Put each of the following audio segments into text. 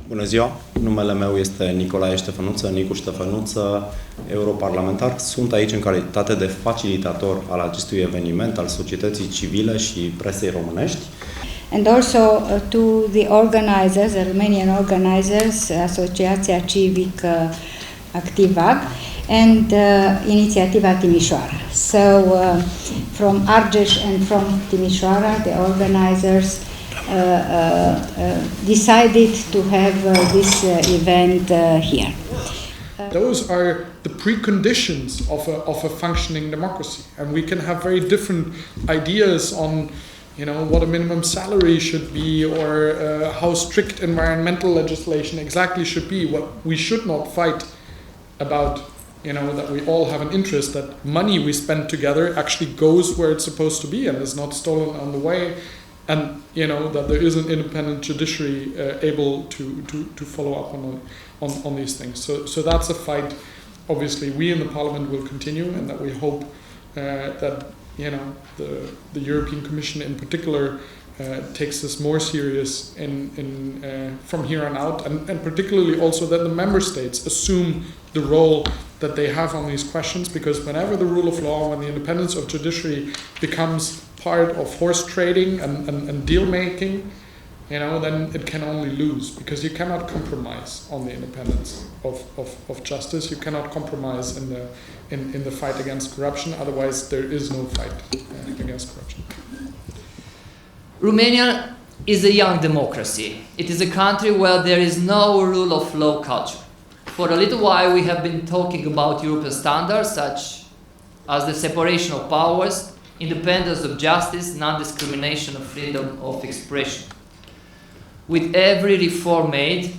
Bună ziua! Numele meu este Nicolae Ștefănuță, Nicu Ștefănuță, europarlamentar. Sunt aici în calitate de facilitator al acestui eveniment al societății civile și presei românești. And also to the organizers, the Romanian organizers, Asociația Civică Activag and Inițiativa Timișoara. So from Argeș and from Timișoara, the organizers decided to have this event here. Those are the preconditions of a functioning democracy, and we can have very different ideas on, what a minimum salary should be, or how strict environmental legislation exactly should be. What we should not fight about, that we all have an interest that money we spend together actually goes where it's supposed to be and is not stolen on the way, and that there is an independent judiciary able to follow up on these things. So that's a fight. Obviously, we in the Parliament will continue, and that we hope that the European Commission in particular takes this more serious from here on out, and particularly also that the member states assume the role that they have on these questions, because whenever the rule of law, when the independence of judiciary becomes part of horse trading and deal making, then it can only lose, because you cannot compromise on the independence of justice. You cannot compromise in the fight against corruption. Otherwise, there is no fight against corruption. Romania is a young democracy. It is a country where there is no rule of law culture. For a little while, we have been talking about European standards such as the separation of powers, independence of justice, non-discrimination, and freedom of expression. With every reform made,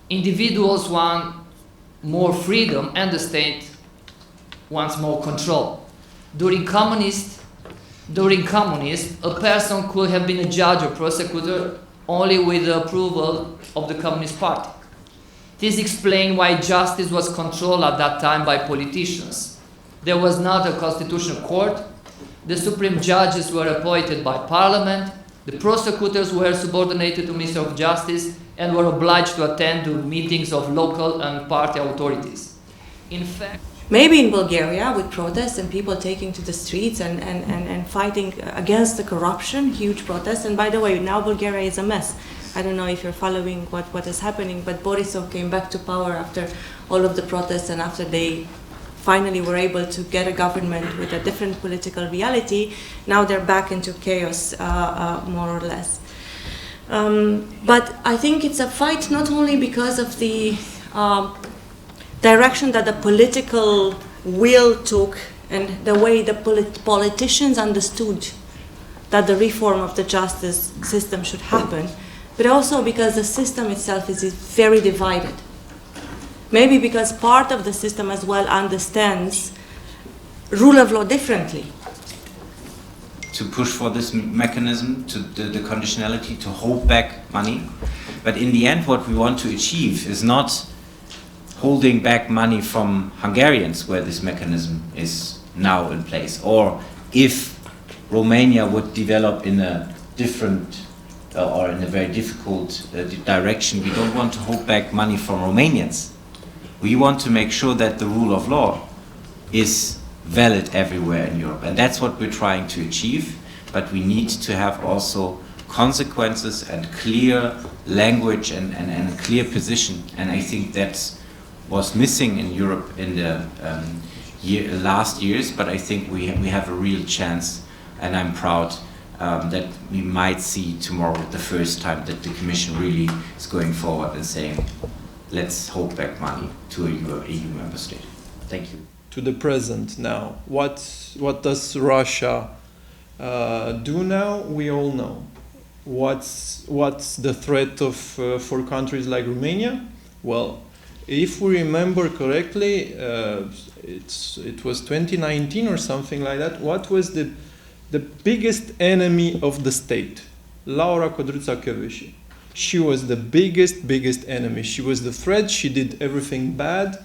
individuals want more freedom and the state wants more control. During communism, a person could have been a judge or prosecutor only with the approval of the Communist Party. This explains why justice was controlled at that time by politicians. There was not a constitutional court. The supreme judges were appointed by Parliament. The prosecutors were subordinated to Minister of Justice and were obliged to attend to meetings of local and party authorities. In fact, maybe in Bulgaria, with protests and people taking to the streets and fighting against the corruption, huge protests. And by the way, now Bulgaria is a mess. I don't know if you're following what is happening, but Borisov came back to power after all of the protests and after they finally were able to get a government with a different political reality. Now they're back into chaos, more or less. But I think it's a fight not only because of the direction that the political will took and the way the politicians understood that the reform of the justice system should happen, but also because the system itself is very divided. Maybe because part of the system as well understands rule of law differently. To push for this mechanism, to the conditionality, to hold back money. But in the end, what we want to achieve is not holding back money from Hungarians, where this mechanism is now in place. Or if Romania would develop in a different or in a very difficult direction, we don't want to hold back money from Romanians. We want to make sure that the rule of law is valid everywhere in Europe. And that's what we're trying to achieve. But we need to have also consequences and clear language and a clear position. And I think that was missing in Europe in the last years. But I think we have a real chance, and I'm proud that we might see tomorrow the first time that the Commission really is going forward and saying, let's hold back money to a EU member state. Thank you. To the present now, what does Russia do now? We all know. What's the threat for countries like Romania? Well, if we remember correctly, it was 2019 or something like that. What was the biggest enemy of the state? Laura Codruța-Kövesi. She was the biggest enemy. She was the threat. She did everything bad.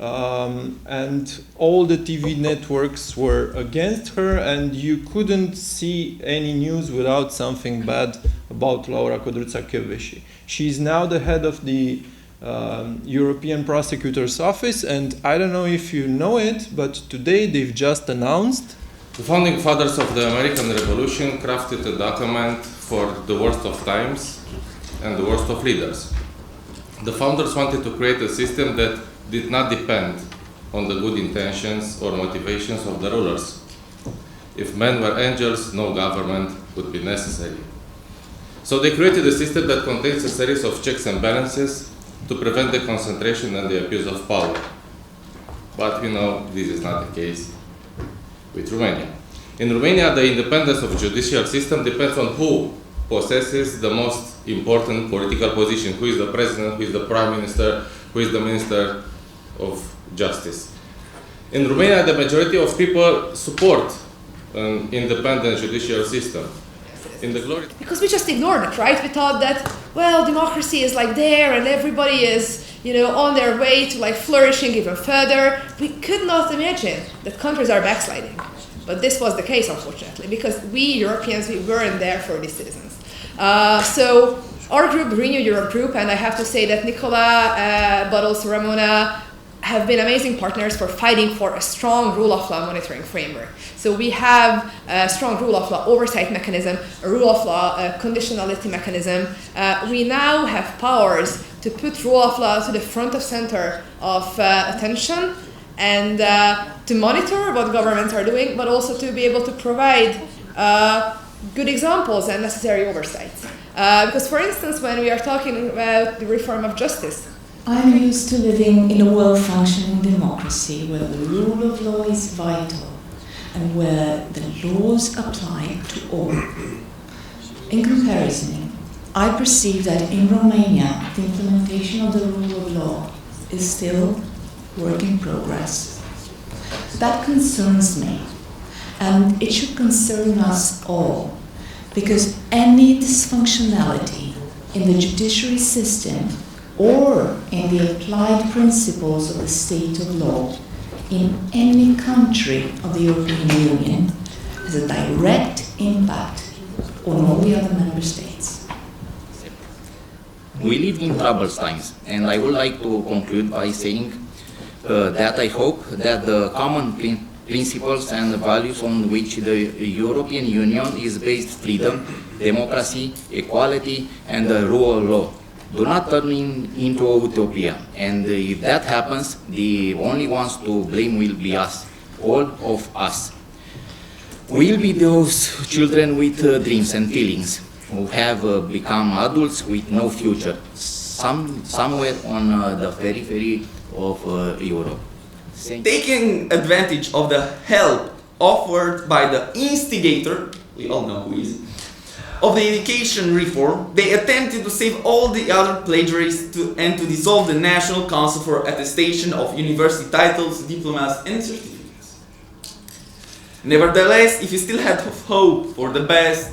and all the TV networks were against her, and you couldn't see any news without something bad about Laura Codruța-Kövesi. She's now the head of the European Prosecutor's Office, and I don't know if you know it, but today they've just announced the founding fathers of the American Revolution crafted a document for the worst of times and the worst of leaders. The founders wanted to create a system that did not depend on the good intentions or motivations of the rulers. If men were angels, no government would be necessary. So they created a system that contains a series of checks and balances to prevent the concentration and the abuse of power. But we know this is not the case with Romania. In Romania, the independence of the judicial system depends on who possesses the most important political position, who is the president, who is the prime minister, who is the minister of justice. In Romania, the majority of people support an independent judicial system. In the glory, because we just ignored it, right? We thought that, well, democracy is like there and everybody is, you know, on their way to like flourishing even further. We could not imagine that countries are backsliding. But this was the case, unfortunately, because we Europeans, we weren't there for these citizens. So our group, Renew Europe Group, and I have to say that Nicola, but also Ramona, have been amazing partners for fighting for a strong rule of law monitoring framework. So we have a strong rule of law oversight mechanism, a rule of law conditionality mechanism. We now have powers to put rule of law to the front of center of attention and to monitor what governments are doing, but also to be able to provide good examples and necessary oversights. Because for instance, when we are talking about the reform of justice, I'm used to living in a well-functioning democracy where the rule of law is vital and where the laws apply to all. In comparison, I perceive that in Romania, the implementation of the rule of law is still work in progress. That concerns me, and it should concern us all, because any dysfunctionality in the judiciary system or in the applied principles of the state of law in any country of the European Union has a direct impact on all the other member states. We live in troubled times, and I would like to conclude by saying that I hope that the common principles and values on which the European Union is based, freedom, democracy, equality, and the rule of law, do not turn into a utopia. And if that happens, the only ones to blame will be us, all of us. We'll be those children with dreams and feelings who have become adults with no future, somewhere on the periphery of Europe. Taking advantage of the help offered by the instigator, we all know who is, of the education reform, they attempted to save all the other plagiarists and to dissolve the National Council for Attestation of University Titles, Diplomas and Certificates. Nevertheless, if you still had hope for the best,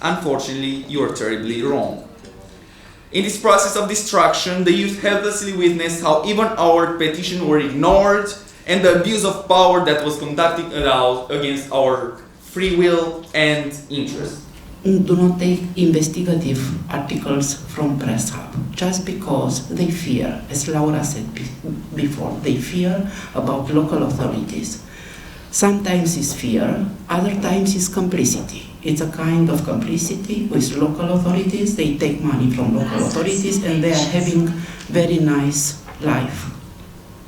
unfortunately, you are terribly wrong. In this process of destruction, the youth helplessly witnessed how even our petitions were ignored and the abuse of power that was conducted against our free will and interest. Do not take investigative articles from Press Hub just because they fear, as Laura said before, they fear about local authorities. Sometimes it's fear, other times it's complicity. It's a kind of complicity with local authorities. They take money from local authorities and they are having very nice life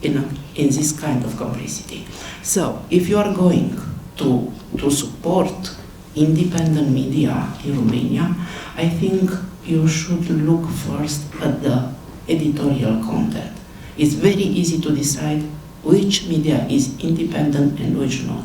in this kind of complicity. So if you are going to support independent media in Romania, I think you should look first at the editorial content. It's very easy to decide which media is independent and which not.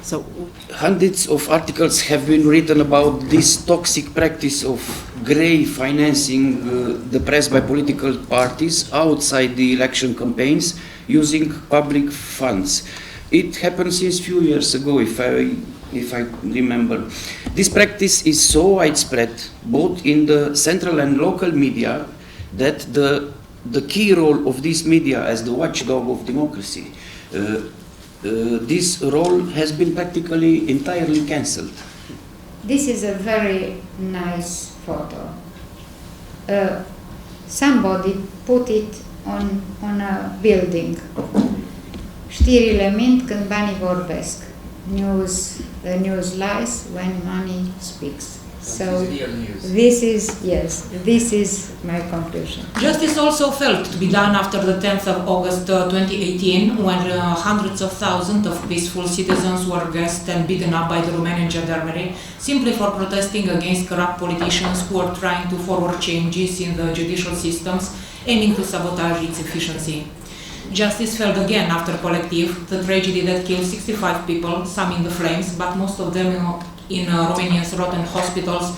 So, hundreds of articles have been written about this toxic practice of grey financing the press by political parties outside the election campaigns using public funds. It happened since a few years ago, if I remember. This practice is so widespread, both in the central and local media, that the the key role of this media as the watchdog of democracy. This role has been practically entirely cancelled. This is a very nice photo. Somebody put it on a building. Știrile mint când banii vorbesc. The news lies when money speaks. So this is my conclusion. Justice also failed to be done after the 10th of August 2018, when hundreds of thousands of peaceful citizens were gassed and beaten up by the Romanian gendarmerie simply for protesting against corrupt politicians who are trying to forward changes in the judicial systems, aiming to sabotage its efficiency. Justice failed again after Collective, the tragedy that killed 65 people, some in the flames, but most of them in Romania's rotten hospitals.